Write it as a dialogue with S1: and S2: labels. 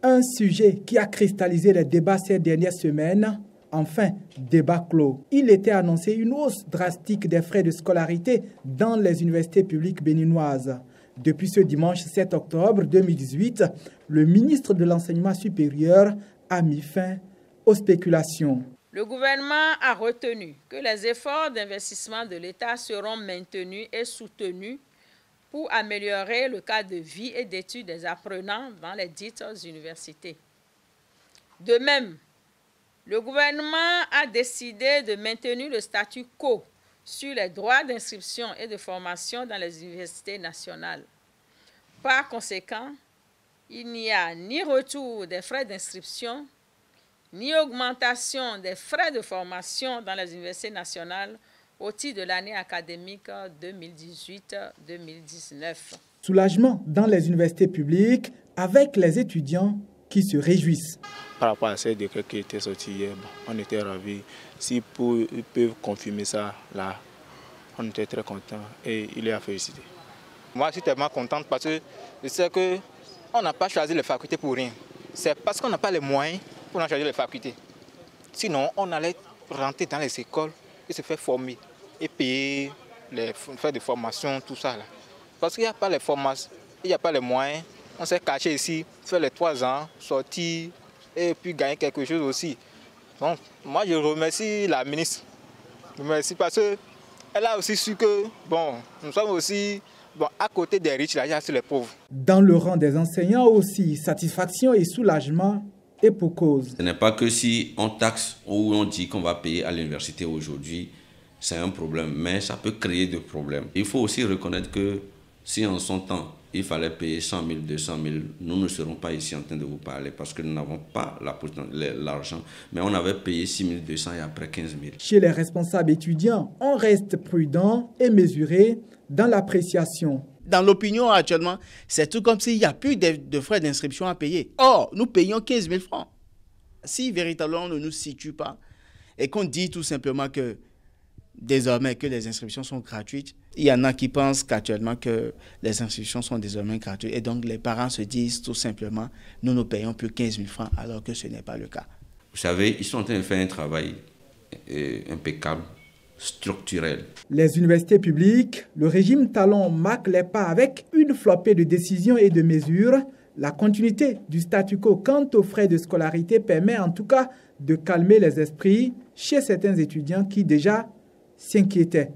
S1: Un sujet qui a cristallisé les débats ces dernières semaines. Enfin, débat clos. Il était annoncé une hausse drastique des frais de scolarité dans les universités publiques béninoises. Depuis ce dimanche 7 octobre 2018, le ministre de l'Enseignement supérieur a mis fin aux spéculations.
S2: Le gouvernement a retenu que les efforts d'investissement de l'État seront maintenus et soutenus pour améliorer le cadre de vie et d'études des apprenants dans les dites universités. De même, le gouvernement a décidé de maintenir le statu quo sur les droits d'inscription et de formation dans les universités nationales. Par conséquent, il n'y a ni retour des frais d'inscription, ni augmentation des frais de formation dans les universités nationales au titre de l'année académique 2018-2019.
S1: Soulagement dans les universités publiques avec les étudiants qui se réjouissent.
S3: Par rapport à ces décrets qui étaient sortis hier, on était ravis. S'ils peuvent confirmer ça là, on était très contents et il est à féliciter.
S4: Moi, je suis tellement contente parce que je sais qu'on n'a pas choisi les facultés pour rien. C'est parce qu'on n'a pas les moyens pour en choisir les facultés. Sinon, on allait rentrer dans les écoles et se faire former et payer les frais de formation, tout ça là. Parce qu'il n'y a pas les formations, il n'y a pas les moyens. On s'est caché ici, faire les 3 ans, sortir et puis gagner quelque chose aussi. Donc, moi, je remercie la ministre. Je remercie parce qu'elle a aussi su que, nous sommes aussi à côté des riches, là, il y a aussi les pauvres.
S1: Dans le rang des enseignants aussi, satisfaction et soulagement et pour cause.
S5: Ce n'est pas que si on taxe ou on dit qu'on va payer à l'université aujourd'hui, c'est un problème, mais ça peut créer des problèmes. Il faut aussi reconnaître que si en son temps, il fallait payer 100 000, 200 000, nous ne serons pas ici en train de vous parler parce que nous n'avons pas l'argent. Mais on avait payé 6 200 et après 15 000.
S1: Chez les responsables étudiants, on reste prudent et mesuré dans l'appréciation.
S6: Dans l'opinion actuellement, c'est tout comme s'il n'y a plus de frais d'inscription à payer. Or, nous payons 15 000 francs. Si véritablement on ne nous situe pas et qu'on dit tout simplement que désormais que les inscriptions sont gratuites, il y en a qui pensent qu'actuellement que les inscriptions sont désormais gratuites et donc les parents se disent tout simplement nous ne payons plus 15 000 francs alors que ce n'est pas le cas.
S5: Vous savez, ils sont en train de faire un travail impeccable, structurel.
S1: Les universités publiques, le régime Talon marque les pas avec une flopée de décisions et de mesures. La continuité du statu quo quant aux frais de scolarité permet en tout cas de calmer les esprits chez certains étudiants qui déjà s'inquiétaient.